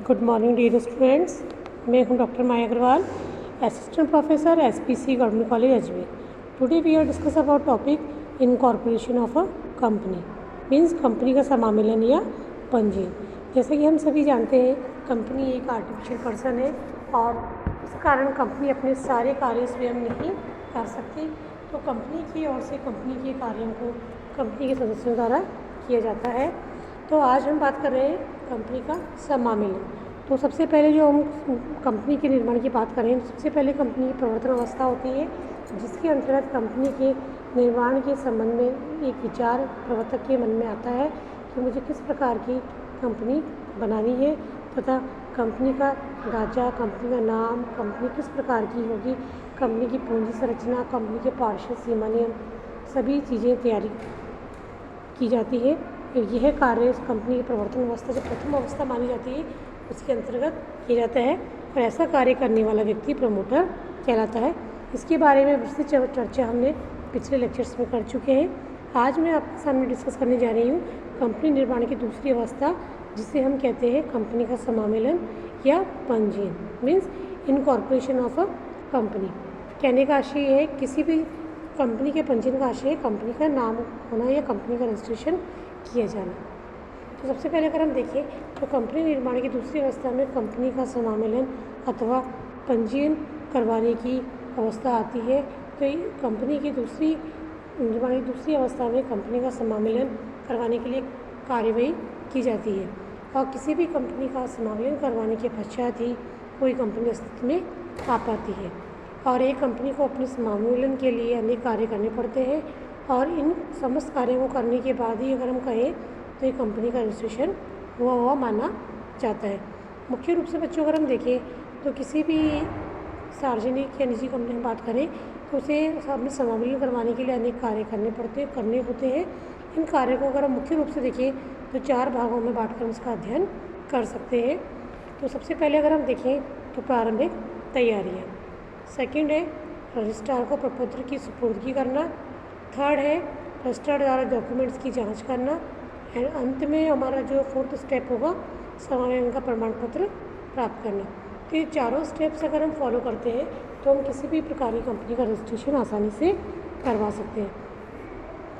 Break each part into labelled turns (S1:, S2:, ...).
S1: Good morning dear students. मैं हूं doctor Maya Agrawal, assistant professor SPC government college Ajmer. Today we are discuss about topic incorporation of a company means company का समामेलन या पंजीयन। जैसे कि हम सभी जानते हैं कंपनी एक आर्टिफिशियल पर्सन है और इस कारण कंपनी अपने सारे कार्य स्वयं नहीं कर सकती, तो कंपनी की ओर से कंपनी के कार्यों को कंपनी के सदस्यों द्वारा किया जाता है। तो आज हम बात कर रहे हैं कंपनी का समामेलन। तो सबसे पहले जो हम कंपनी के निर्माण की बात करें, सबसे पहले कंपनी की प्रवर्तन अवस्था होती है, जिसके अंतर्गत कंपनी के निर्माण के संबंध में एक विचार प्रवर्तक के मन में आता है कि मुझे किस प्रकार की कंपनी बनानी है तथा कंपनी का ढांचा, कंपनी का नाम, कंपनी किस प्रकार की होगी, कंपनी की पूंजी संरचना, कंपनी के पार्षद सीमा नियम, सभी चीज़ें तैयारी की जाती है। यह कार्य कंपनी की प्रवर्तन अवस्था जो प्रथम अवस्था मानी जाती है उसके अंतर्गत किया जाता है और ऐसा कार्य करने वाला व्यक्ति प्रमोटर कहलाता है। इसके बारे में विस्तृत चर्चा हमने पिछले लेक्चर्स में कर चुके हैं। आज मैं आपके सामने डिस्कस करने जा रही हूँ कंपनी निर्माण की दूसरी अवस्था, जिसे हम कहते हैं कंपनी का समामेलन या पंजीयन means incorporation of a company. कहने का आशय है किसी भी कंपनी के पंजीयन का आशय कंपनी का नाम होना या कंपनी का रजिस्ट्रेशन किया जाना। तो सबसे पहले अगर हम देखें तो कंपनी निर्माण की दूसरी अवस्था में कंपनी का समामेलन अथवा पंजीयन करवाने की अवस्था आती है। तो कंपनी की निर्माण की दूसरी अवस्था में कंपनी का समामेलन करवाने के लिए कार्यवाही की जाती है और किसी भी कंपनी का समामेलन करवाने के पश्चात ही कोई कंपनी अस्तित्व में आ पाती है और एक कंपनी को अपने समामेलन के लिए अनेक कार्य करने पड़ते हैं और इन समस्त कार्यों को करने के बाद ही अगर हम कहें तो ये कंपनी का रजिस्ट्रेशन हुआ माना जाता है। मुख्य रूप से बच्चों अगर हम देखें तो किसी भी सार्वजनिक या निजी कंपनी में बात करें तो उसे अपने समामेलन करवाने के लिए अनेक कार्य करने होते हैं। इन कार्यों को अगर हम मुख्य रूप से देखें तो 4 भागों में बांटकर हम इसका अध्ययन कर सकते हैं। तो सबसे पहले अगर हम देखें तो प्रारंभिक तैयारियाँ, सेकंड है रजिस्ट्रार को प्रपत्र की सुपुर्दगी करना, थर्ड है रजिस्ट्रार द्वारा डॉक्यूमेंट्स की जांच करना एंड अंत में हमारा जो 4th स्टेप होगा समावेलन का प्रमाण पत्र प्राप्त करना। तो ये चारों स्टेप्स अगर हम फॉलो करते हैं तो हम किसी भी प्रकार की कंपनी का रजिस्ट्रेशन आसानी से करवा सकते हैं।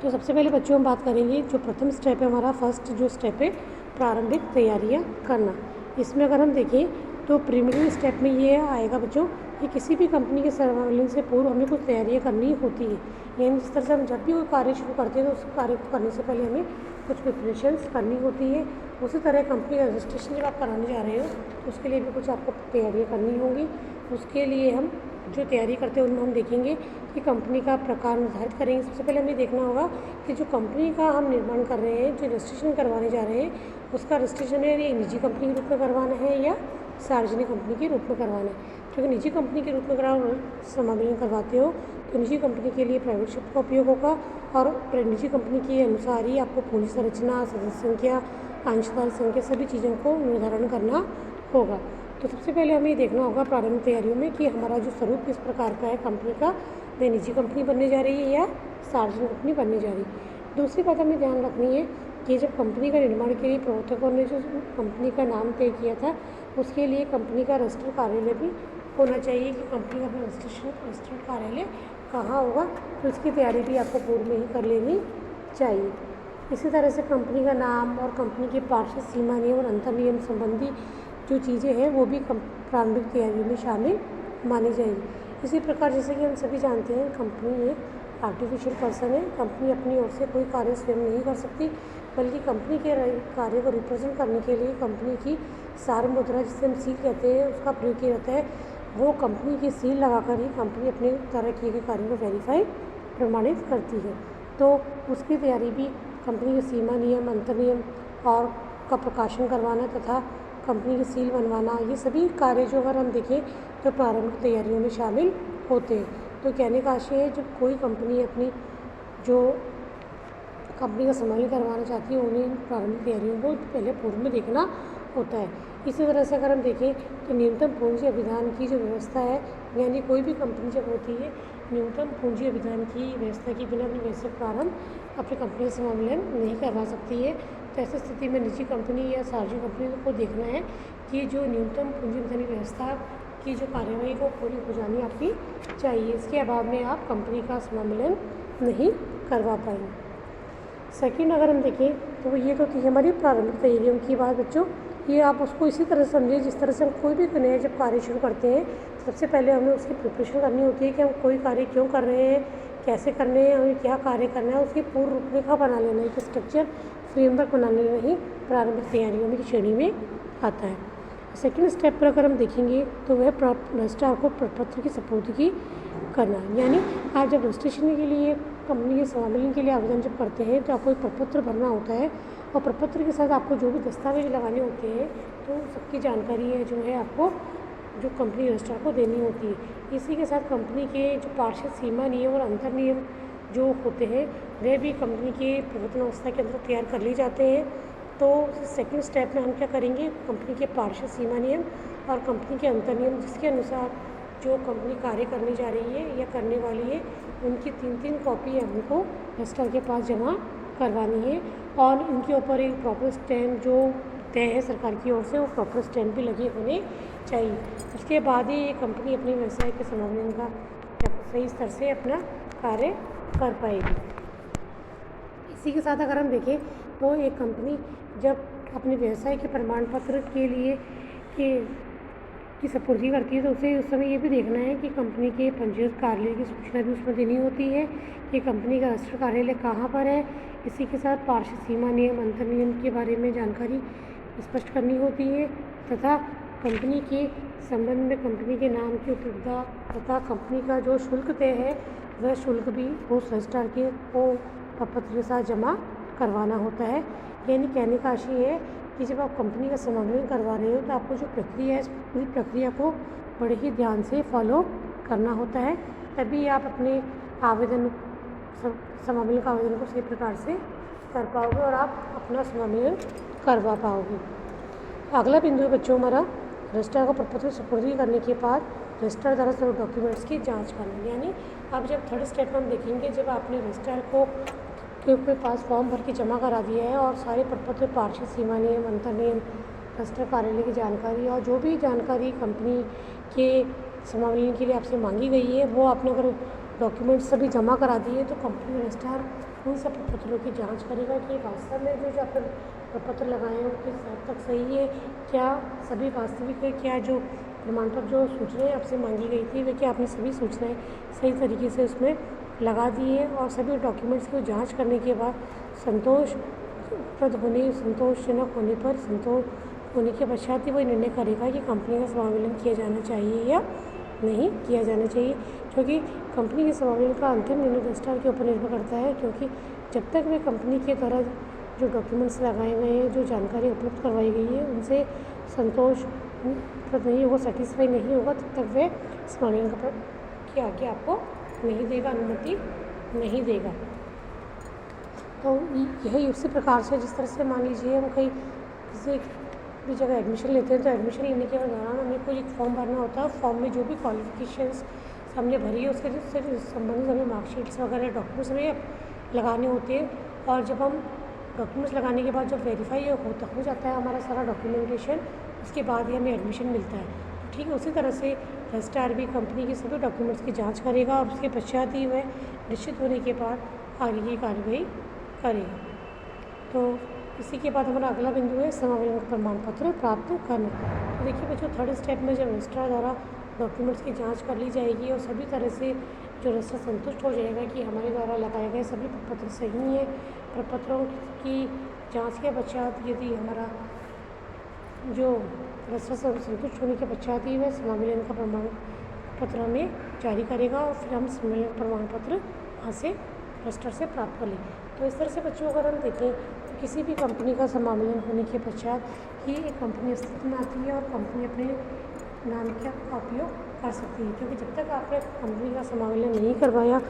S1: तो सबसे पहले बच्चों हम बात करेंगे जो प्रथम स्टेप है हमारा, फर्स्ट जो स्टेप है प्रारंभिक तैयारियाँ करना। इसमें अगर हम देखें तो प्रीलिमिनरी स्टेप में ये आएगा बच्चों कि किसी भी कंपनी के समावेलन से पूर्व हमें कुछ तैयारियाँ करनी होती है। यानी जिस तरह से हम जब भी कोई कार्य शुरू करते हैं तो उस कार्य को करने से पहले हमें कुछ प्रिपरेशंस करनी होती है। उसी तरह कंपनी का रजिस्ट्रेशन जब आप कराने जा रहे हो तो उसके लिए भी कुछ आपको तैयारियाँ करनी होंगी। उसके लिए हम जो तैयारी करते हैं उनमें हम देखेंगे कि कंपनी का प्रकार निर्धारित करेंगे। सबसे पहले हमें देखना होगा कि जो कंपनी का हम निर्माण कर रहे हैं, जो रजिस्ट्रेशन करवाने जा रहे हैं, उसका रजिस्ट्रेशन है ये निजी कंपनी के रूप में करवाना है या सार्वजनिक कंपनी के रूप में करवाना है। क्योंकि निजी कंपनी के रूप में अगर आप समामेलन करवाते हो तो निजी कंपनी के लिए प्राइवेट शब्द का उपयोग होगा और निजी कंपनी के अनुसार ही आपको पूंजी संरचना, सदस्य संख्या, अंशदान संख्या सभी चीज़ों को निर्धारण करना होगा। तो सबसे पहले हमें देखना होगा प्रारंभिक तैयारियों में कि हमारा जो स्वरूप किस प्रकार का है कंपनी का, वह निजी कंपनी बनने जा रही है या सार्वजनिक कंपनी बनने जा रही है। दूसरी बात हमें ध्यान रखनी है कि जब कंपनी का निर्माण के लिए प्रवर्तकों ने जो कंपनी का नाम तय किया था उसके लिए कंपनी का रजिस्टर कार्यालय भी होना चाहिए कि कंपनी का रजिस्टर कार्यालय कहाँ होगा, तो इसकी तैयारी भी आपको पूर्व में ही कर लेनी चाहिए। इसी तरह से कंपनी का नाम और कंपनी के पार्षद सीमा नियम और अंतर नियम संबंधी जो चीज़ें हैं वो भी प्रारंभिक तैयारियों में शामिल मानी जाएगी। इसी प्रकार जैसे कि हम सभी जानते हैं कंपनी एक आर्टिफिशियल पर्सन है। कंपनी अपनी ओर से कोई कार्य स्वयं नहीं कर सकती, बल्कि कंपनी के कार्य को रिप्रेजेंट करने के लिए कंपनी की सार मुद्रा जिसे हम सील कहते हैं उसका प्रयोग किया जाता है। वो कंपनी की सील लगाकर ही कंपनी अपने द्वारा किए गए कार्यों को वेरीफाई प्रमाणित करती है। तो उसकी तैयारी भी कंपनी के सीमा नियम, अंतर नियम और का प्रकाशन करवाना तथा कंपनी की सील बनवाना, ये सभी कार्य जो अगर हम देखें तो प्रारंभिक तैयारियों में शामिल होते हैं। तो कहने का आशय है जब कोई कंपनी अपनी जो कंपनी का समामेलन करवाना चाहती है उन्हें प्रारंभिक तैयारियों को पहले पूर्व में देखना होता है। इसी तरह से अगर हम देखें तो न्यूनतम पूंजी अभिधान की जो व्यवस्था है, यानी कोई भी कंपनी जब होती है न्यूनतम पूंजी अभिधान की व्यवस्था के बिना अपनी व्यवसाय प्रारंभ अपनी कंपनी का समामेलन नहीं करवा सकती है। तो ऐसी स्थिति में निजी कंपनी या सार्वजनिक कंपनी को देखना है कि जो न्यूनतम पूंजी विधानी व्यवस्था की जो कार्यवाही वो पूरी हो जानी आपकी चाहिए। इसके अभाव में आप कंपनी का समावेलन नहीं करवा पाएंगे। सेकंड अगर हम देखें तो ये तो थी हमारी प्रारंभिक तैयारियों की बात बच्चों। ये आप उसको इसी तरह समझिए जिस तरह से हम कोई भी नया जब कार्य शुरू करते हैं सबसे पहले हमें उसकी प्रिपरेशन करनी होती है कि हम कोई कार्य क्यों कर रहे हैं, कैसे करने हैं, हमें क्या कार्य करना है, उसकी पूर्व रूपरेखा बना लेना है, कि स्ट्रक्चर फ्रेमवर्क बना लेना ही प्रारंभिक तैयारियों में की श्रेणी में आता है। सेकंड स्टेप पर अगर हम देखेंगे तो वह रजिस्ट्रार को प्रपत्र की सपुर्दगी करना, यानी आप जब रजिस्ट्रेशन के लिए कंपनी के समावेलन के लिए आवेदन जब करते हैं तो आपको एक प्रपत्र भरना होता है और प्रपत्र के साथ आपको जो भी दस्तावेज लगाने होते हैं तो सबकी जानकारी है जो है आपको जो कंपनी रजिस्ट्रार को देनी होती है। इसी के साथ कंपनी के जो पार्षद सीमा नियम और अंतर नियम जो होते हैं वह भी कंपनी के प्रवर्तन अवस्था के अंदर तैयार कर लिए जाते हैं। तो सेकंड स्टेप में हम क्या करेंगे, कंपनी के पार्षद सीमा नियम और कंपनी के अंतर नियम जिसके अनुसार जो कंपनी कार्य करने जा रही है या करने वाली है उनकी 3 कॉपी हमको रजिस्ट्रार के पास जमा करवानी है और इनके ऊपर एक प्रॉपर स्टैम्प जो तय है सरकार की ओर से वो प्रॉपर स्टैम्प भी लगे होने चाहिए। उसके बाद ही ये कंपनी अपने व्यवसाय के समावेलन का सही स्तर से अपना कार्य कर पाएगी। इसी के साथ अगर हम देखें तो एक कंपनी जब अपने व्यवसाय के प्रमाण पत्र के लिए की सपुर्दगी करती है तो उसे उस समय ये भी देखना है कि कंपनी के पंजीकृत कार्यालय की सूचना भी उसमें देनी होती है कि कंपनी का रजिस्टर्ड कार्यालय कहाँ पर है। इसी के साथ पार्षद सीमा नियम अंतर नियम के बारे में जानकारी स्पष्ट करनी होती है तथा कंपनी के संबंध में कंपनी के नाम की उपलब्धता तथा कंपनी का जो शुल्क तय है वह शुल्क भी उस रजिस्ट्रार के को प्रपत्र के साथ जमा करवाना होता है। यानी कहने का आशय है कि जब आप कंपनी का समावेलन करवा रहे हो तो आपको जो प्रक्रिया है इस पूरी प्रक्रिया को बड़े ही ध्यान से फॉलो करना होता है, तभी आप अपने आवेदन समावेलन का आवेदन को सही प्रकार से कर पाओगे और आप अपना समावेलन करवा पाओगे। अगला बिंदु है बच्चों हमारा रजिस्ट्रार को प्रपत्र सुपुर्दगी करने के बाद रजिस्ट्रार द्वारा सभी डॉक्यूमेंट्स की जांच करना। यानी अब जब थर्ड स्टेप हम देखेंगे जब आपने रजिस्ट्रार को के पास फॉर्म भर के जमा करा दिया है और सारे प्रपत्र पार्षद सीमा नियम अंतर नियम रजिस्ट्रार कार्यालय की जानकारी और जो भी जानकारी कंपनी के समावेलन के लिए आपसे मांगी गई है वो आपने अगर डॉक्यूमेंट्स सभी जमा करा दिए तो कंपनी रजिस्ट्रार उन सब प्रपत्रों की जांच करेगा कि वास्तव में जो आपने प्रपत्र लगाए हैं किस हद तक सही है, क्या सभी वास्तविक है, क्या जो प्रमाण पत्र जो सूचनाएं आपसे मांगी गई थी वे क्या आपने सभी सूचनाएं सही तरीके से उसमें लगा दी है। और सभी डॉक्यूमेंट्स को जांच करने के बाद संतोषजनक होने पर संतोष होने के पश्चात ही वही निर्णय करेगा कि कंपनी का समावेलन किया जाना चाहिए या नहीं किया जाना चाहिए, क्योंकि कंपनी के समावेलन का अंतिम निर्णय रजिस्ट्रार के ऊपर निर्भर करता है। क्योंकि जब तक वे कंपनी के द्वारा जो डॉक्यूमेंट्स लगाए गए हैं, जो जानकारी उपलब्ध करवाई गई है उनसे संतोष नहीं होगा, सेटिस्फाई नहीं होगा, तब तक वे समावेलन के आगे आपको नहीं देगा, अनुमति नहीं देगा। तो यही उसी प्रकार से जिस तरह से मान लीजिए हम कहीं किसी भी जगह एडमिशन लेते हैं तो एडमिशन लेने के दौरान हमें कोई एक फॉर्म भरना होता है। फॉर्म में जो भी क्वालिफिकेशंस हमने भरी है उसके संबंधित हमें मार्कशीट्स वगैरह डॉक्यूमेंट्स हमें लगाने होते हैं। और जब हम डॉक्यूमेंट्स लगाने के बाद जब वेरीफाई हो जाता है हमारा सारा डॉक्यूमेंटेशन, उसके बाद ही हमें एडमिशन मिलता है। ठीक है, उसी तरह से रजिस्ट्रार भी कंपनी के सभी डॉक्यूमेंट्स की जांच करेगा और उसके पश्चात ही वह निश्चित होने के बाद आगे की कार्रवाई करेगा। तो इसी के बाद हमारा अगला बिंदु है समावेलन का प्रमाण पत्र प्राप्त करना। तो देखिए बच्चों थर्ड स्टेप में जब रजिस्ट्रार द्वारा डॉक्यूमेंट्स की जांच कर ली जाएगी और सभी तरह से जो रजिस्ट्रार संतुष्ट हो जाएगा कि हमारे द्वारा लगाए गए सभी प्रपत्र सही हैं, प्रपत्रों की जाँच के पश्चात यदि हमारा जो रजिस्ट्रार संतुष्ट होने के पश्चात ही वह समावेलन का प्रमाण पत्र हमें जारी करेगा और फिर हम समावेलन प्रमाण पत्र वहाँ से रजिस्ट्रार से प्राप्त कर लेंगे। तो इस तरह से बच्चों अगर हम देखें तो किसी भी कंपनी का समावेलन होने के पश्चात ही एक कंपनी अस्तित्व में आती है और कंपनी अपने नाम का उपयोग कर सकती है। क्योंकि जब तक आपने कंपनी का समावेलन नहीं करवाया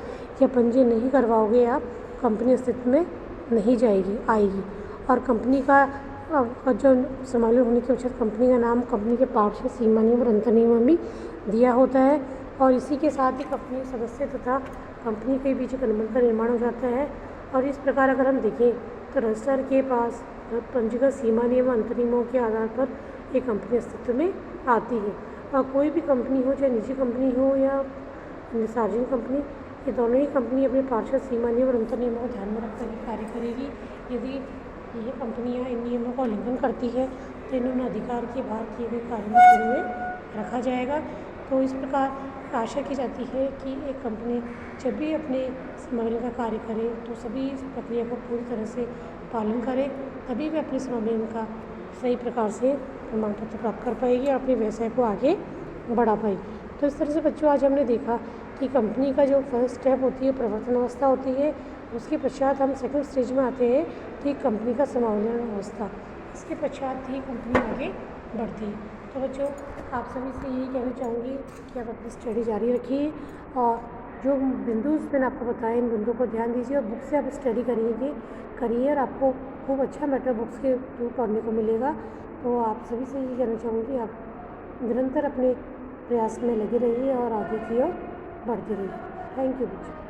S1: या पंजीयन नहीं करवाओगे आप कंपनी अस्तित्व में नहीं आएगी। और कंपनी का जो समावेलन होने के पश्चात कंपनी का नाम कंपनी के पार्षद सीमा नियम और अंतर नियम भी दिया होता है और इसी के साथ ही कंपनी सदस्य तथा कंपनी के बीच एक अनुबंध का निर्माण हो जाता है। और इस प्रकार अगर हम देखें तो रजिस्ट्रार के पास पंजीकृत सीमा नियम अंतर नियमों के आधार पर एक कंपनी अस्तित्व में आती है। और कोई भी कंपनी हो, चाहे निजी कंपनी हो या सार्वजनिक कंपनी, ये दोनों ही कंपनी अपने पार्षद सीमा नियम और अंतर नियमों को ध्यान में रखकर ही कार्य करेगी। यदि ये कंपनियां इन नियमों का उल्लंघन करती है तो इन्होंने अधिकार के बाहर किए गए कार्य में शुरू में रखा जाएगा। तो इस प्रकार आशा की जाती है कि एक कंपनी जब भी अपने समावेलन का कार्य करे तो सभी इस प्रक्रिया को पूरी तरह से पालन करे, तभी वे अपने समावेलन का सही प्रकार से प्रमाण पत्र प्राप्त कर पाएगी और अपने व्यवसाय को आगे बढ़ा पाएगी। तो इस तरह से बच्चों आज हमने देखा कि कंपनी का जो फर्स्ट स्टेप होती है प्रवर्तन अवस्था होती है, उसके पश्चात हम सेकंड स्टेज में आते हैं कि कंपनी का समावेलन अवस्था, इसके पश्चात ही कंपनी आगे बढ़ती है। तो बच्चों आप सभी से यही कहना चाहूँगी कि आप अपनी स्टडी जारी रखिए और जो बिंदु मैंने आपको बताया इन बिंदुओं को ध्यान दीजिए और बुक से आप स्टडी करिए और आपको खूब अच्छा मैटर बुक्स के थ्रू पढ़ने को मिलेगा। तो आप सभी से यही कहना चाहूँगी आप निरंतर अपने प्रयास में लगे रहिए और आगे की ओर बढ़ते रहिए। थैंक यू बच्चों।